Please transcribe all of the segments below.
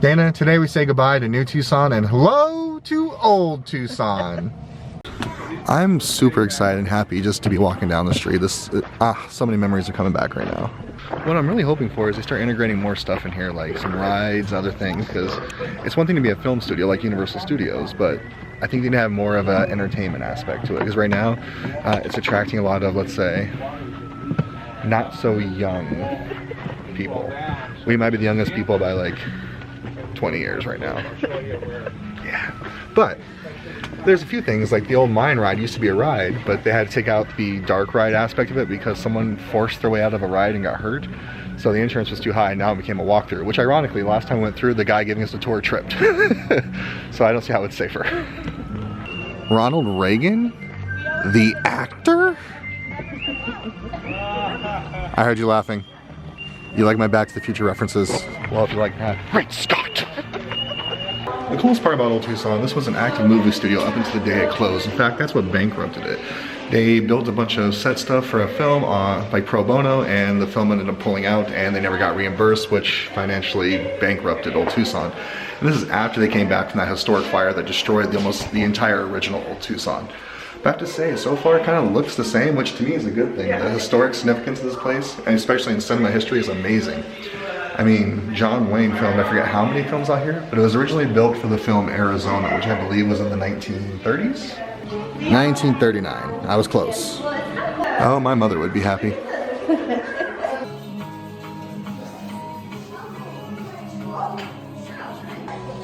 Dana, today we say goodbye to New Tucson and hello to Old Tucson. I'm super excited and happy just to be walking down the street. So many memories are coming back right now. What I'm really hoping for is they start integrating more stuff in here, like some rides, other things, because it's one thing to be a film studio like Universal Studios, but I think they need to have more of an entertainment aspect to it, because right now it's attracting a lot of, let's say, not so young people. We might be the youngest people by like 20 years right now. Yeah, but there's a few things, like the old mine ride used to be a ride, but they had to take out the dark ride aspect of it because someone forced their way out of a ride and got hurt. So the insurance was too high, and now it became a walkthrough, which ironically, last time we went through, the guy giving us the tour tripped. So I don't see how it's safer. Ronald Reagan? The actor? I heard you laughing. You like my Back to the Future references? Well, if you like that, great Scott! The coolest part about Old Tucson, this was an active movie studio up until the day it closed. In fact, that's what bankrupted it. They built a bunch of set stuff for a film, like pro bono, and the film ended up pulling out and they never got reimbursed, which financially bankrupted Old Tucson. And this is after they came back from that historic fire that destroyed almost the entire original Old Tucson. I have to say, so far it kind of looks the same, which to me is a good thing. The historic significance of this place, and especially in cinema history, is amazing. I mean, John Wayne filmed, I forget how many films out here, but it was originally built for the film Arizona, which I believe was in the 1930s? 1939. I was close. Oh, my mother would be happy.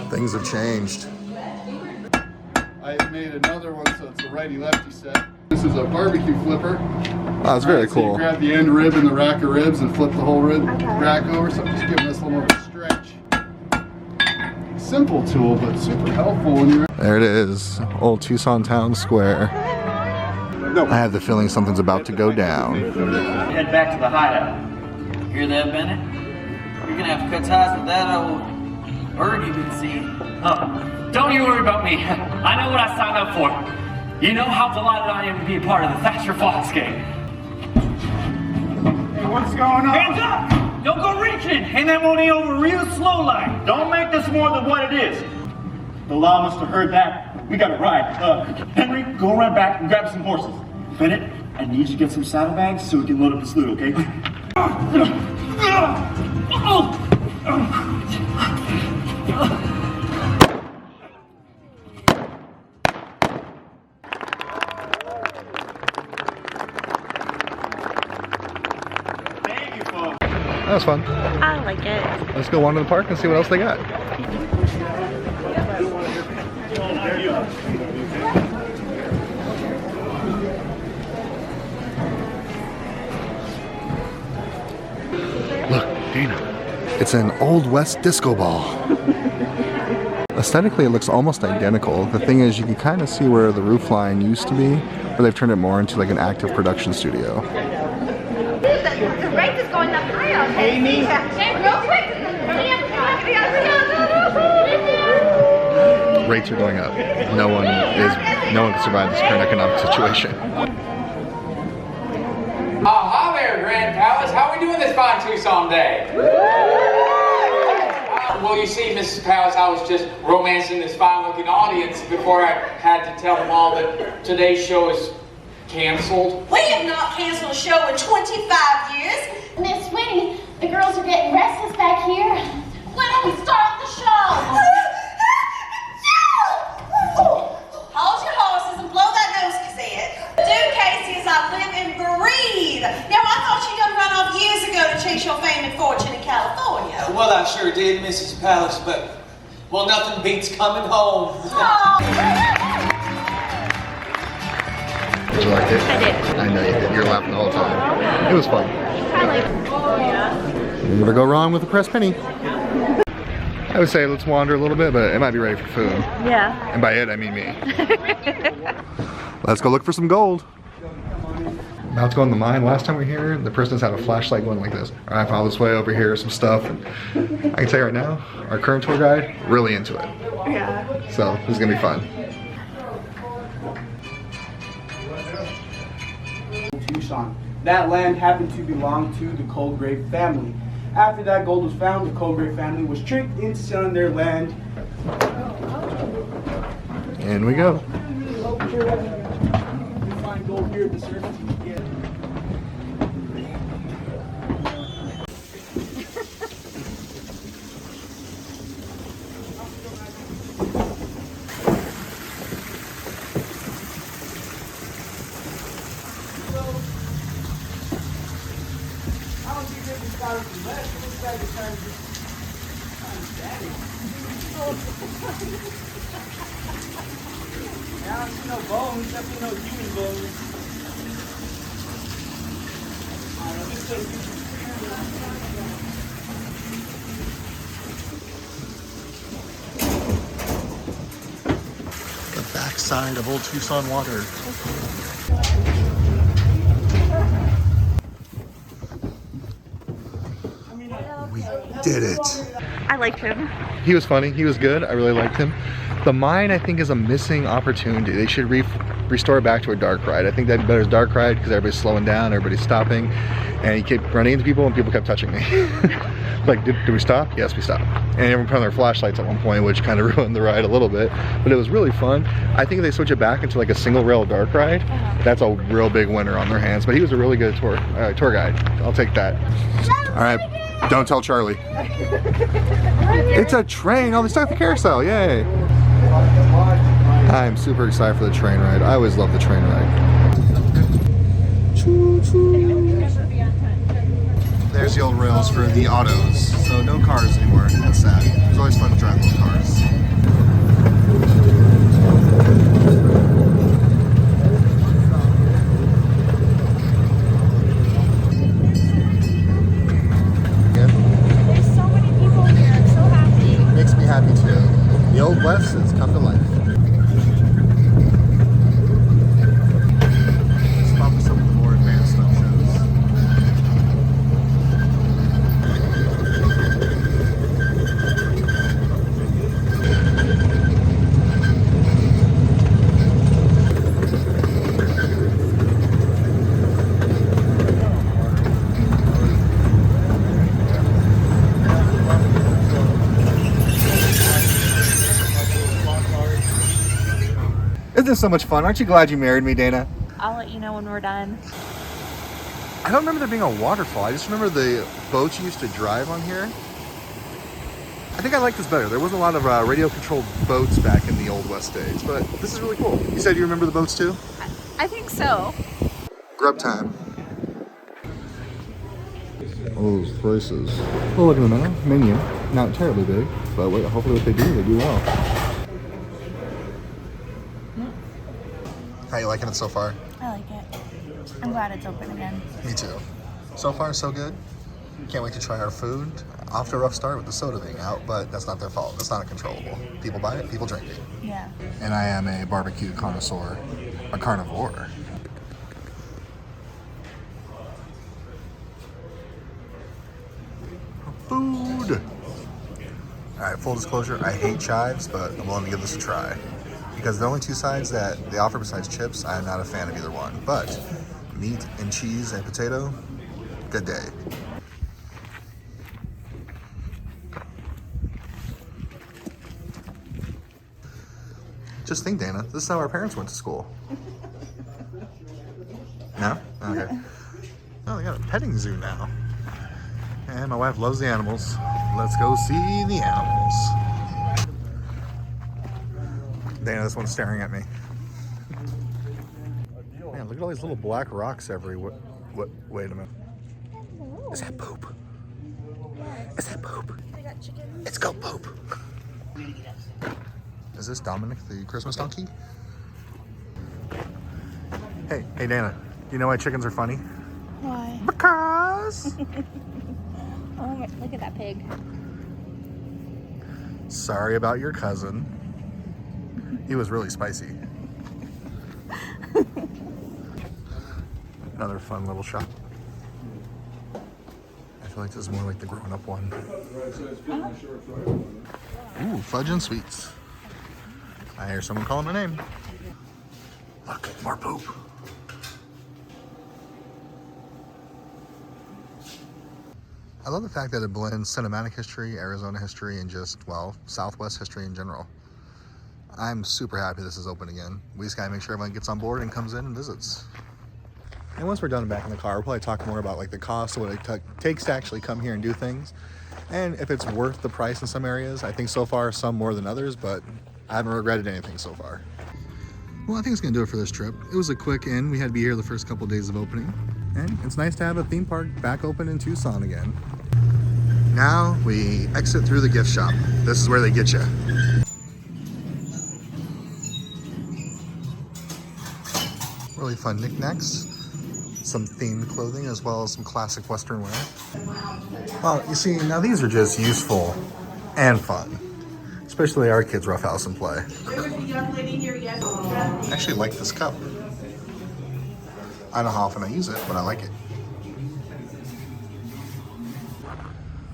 Things have changed. I made another one, so it's a righty-lefty set. This is a barbecue flipper. Oh, it's very cool. So you grab the end rib and the rack of ribs and flip the whole rib rack over, so I'm just giving this a little more of a stretch. Simple tool, but super helpful when you're... There it is, Old Tucson Town Square. I have the feeling something's about to go down. Head back to the hideout. Hear that, Bennett? You're gonna have to cut ties with that old bird you've been seeing. Don't you worry about me. I know what I signed up for. You know how delighted I am to be a part of the Thatcher Fox game. Hey, what's going on? Hands up! Don't go reaching! Hand that money over real slow like. Don't make this more than what it is. The law must have heard that. We got a ride. Henry, go run back and grab some horses. Bennett, I need you to get some saddlebags so we can load up the slough, okay? That was fun. I like it. Let's go wander the park and see what else they got. Look, Dana. It's an Old West disco ball. Aesthetically, it looks almost identical. The thing is, you can kind of see where the roof line used to be, but they've turned it more into like an active production studio. The rate is going up higher. Amy. Real quick. Rates are going up. No one can survive this current economic situation. Hi there, Grand Palace. How are we doing this fine Tucson day? Well, you see, Mrs. Palace, I was just romancing this fine-looking audience before I had to tell them all that today's show is canceled. We have not canceled a show in 25 years. Miss Winnie, the girls are getting restless back here. When do we start the show? Hold your horses and blow that nose, Kazette. Do, Casey, as I live and breathe. Now, I thought you done run off years ago to chase your fame and fortune in California. Well, I sure did, Mrs. Palace, but, well, nothing beats coming home. Did you like it? I did. I know you did. You're laughing the whole time. It was fun. I like it. Never go wrong with a pressed penny. I would say let's wander a little bit, but it might be ready for food. Yeah. And by it, I mean me. Let's go look for some gold. About to go in the mine. Last time we were here, the person had a flashlight going like this. All right, follow this way over here, some stuff. And I can tell you right now, our current tour guide, really into it. Yeah. So this is gonna be fun. Tucson. That land happened to belong to the Colgrave family. After that gold was found, the Colgrave family was tricked into selling their land. In we go. You find gold here at the surface. Yeah. I don't see no bones, definitely no human bones. The backside of Old Tucson water. We did it. I liked him. He was funny. He was good. I really liked him. The mine, I think, is a missing opportunity. They should restore it back to a dark ride. I think that'd be better as dark ride because everybody's slowing down, everybody's stopping, and he kept running into people and people kept touching me. Like, did we stop? Yes, we stopped. And everyone put on their flashlights at one point, which kind of ruined the ride a little bit, but it was really fun. I think if they switch it back into like a single rail dark ride, that's a real big winner on their hands. But he was a really good tour guide. I'll take that. All right, don't tell Charlie. It's a train. Oh, they stuck the carousel. Yay. I'm super excited for the train ride. I always love the train ride. Choo choo. There's the old rails for the autos. So no cars anymore. That's sad. It was always fun to drive those cars. There's so many people here. I'm so happy. Makes me happy too. The Old West has come to life. Let's stop with some of the more advanced stuff shows. Isn't this so much fun? Aren't you glad you married me, Dana? I'll let you know when we're done. I don't remember there being a waterfall. I just remember the boats you used to drive on here. I think I like this better. There wasn't a lot of radio-controlled boats back in the Old West days, but this is really cool. You said you remember the boats too? I think so. Grub time. Oh, those prices. Well, look at the menu. Not terribly big, but wait, hopefully what they do well. How you liking it so far? I like it. I'm glad it's open again. Me too. So far, so good. Can't wait to try our food. Off to a rough start with the soda being out, but that's not their fault. That's not uncontrollable. People buy it, people drink it. Yeah. And I am a barbecue connoisseur, a carnivore. Food! Alright, full disclosure, I hate chives, but I'm willing to give this a try. Because the only two sides that they offer besides chips, I'm not a fan of either one. But meat and cheese and potato, good day. Just think, Dana, this is how our parents went to school. No? Okay. Oh, they got a petting zoo now. And my wife loves the animals. Let's go see the animals. Dana, this one's staring at me. Man, look at all these little black rocks everywhere. What? Wait a minute. Is that poop? Is that poop? It's called poop. Is this Dominic, the Christmas donkey? Hey, Dana. You know why chickens are funny? Why? Because. Oh, look at that pig. Sorry about your cousin. He was really spicy. Another fun little shop. I feel like this is more like the grown-up one. Ooh, fudge and sweets. I hear someone calling my name. Look, more poop. I love the fact that it blends cinematic history, Arizona history, and just, well, Southwest history in general. I'm super happy this is open again. We just gotta make sure everyone gets on board and comes in and visits. And once we're done back in the car, we'll probably talk more about like the cost of what it takes to actually come here and do things. And if it's worth the price in some areas. I think so far some more than others, but I haven't regretted anything so far. Well, I think it's gonna do it for this trip. It was a quick in. We had to be here the first couple of days of opening. And it's nice to have a theme park back open in Tucson again. Now we exit through the gift shop. This is where they get you. Really fun knickknacks. Some themed clothing as well as some classic Western wear. Well, you see, now these are just useful and fun. Especially our kids' roughhouse and play. I actually like this cup. I don't know how often I use it, but I like it.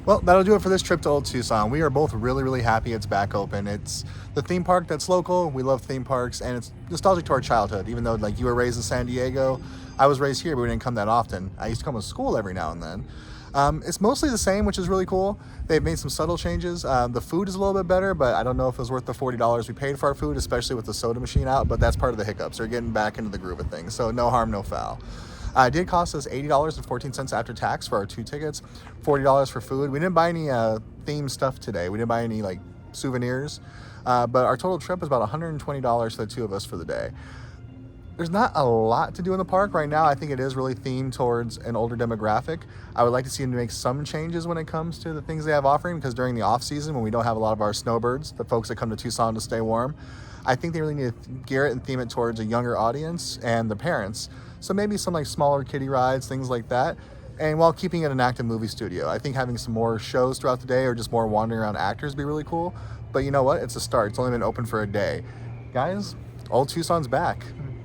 Well, that'll do it for this trip to Old Tucson. We are both really happy it's back open. It's the theme park that's local. We love theme parks, and it's nostalgic to our childhood. Even though, like, you were raised in San Diego, I was raised here, but we didn't come that often. I used to come to school every now and then. It's mostly the same, which is really cool. They've made some subtle changes. The food is a little bit better, but I don't know if it was worth the $40 we paid for our food, especially with the soda machine out, but that's part of the hiccups. They're getting back into the groove of things, so no harm, no foul. It did cost us $80.14 after tax for our 2 tickets, $40 for food. We didn't buy any themed stuff today. We didn't buy any like souvenirs, but our total trip is about $120 for the 2 of us for the day. There's not a lot to do in the park right now. I think it is really themed towards an older demographic. I would like to see them make some changes when it comes to the things they have offering, because during the off season, when we don't have a lot of our snowbirds, the folks that come to Tucson to stay warm, I think they really need to gear it and theme it towards a younger audience and the parents. So maybe some like smaller kiddie rides, things like that. And while keeping it an active movie studio, I think having some more shows throughout the day or just more wandering around actors would be really cool. But you know what? It's a start. It's only been open for a day. Guys, Old Tucson's back.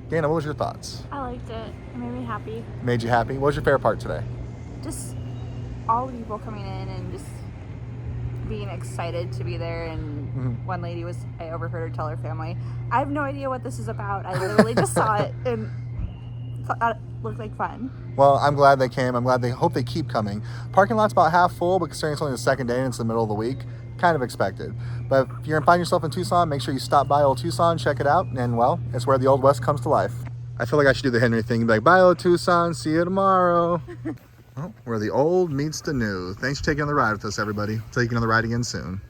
Dana, what was your thoughts? I liked it. It made me happy. Made you happy? What was your favorite part today? Just all the people coming in and just being excited to be there. And one lady I overheard her tell her family, I have no idea what this is about. I literally just saw it and thought it looked like fun. Well, I'm glad they came. Hope they keep coming. Parking lot's about half full, but considering it's only the second day and it's the middle of the week, kind of expected. But if you're gonna find yourself in Tucson, make sure you stop by Old Tucson, check it out, and well, it's where the Old West comes to life. I feel like I should do the Henry thing, be like, bye Old Tucson, see you tomorrow. Well, where the old meets the new. Thanks for taking on the ride with us, everybody. Taking on the ride again soon.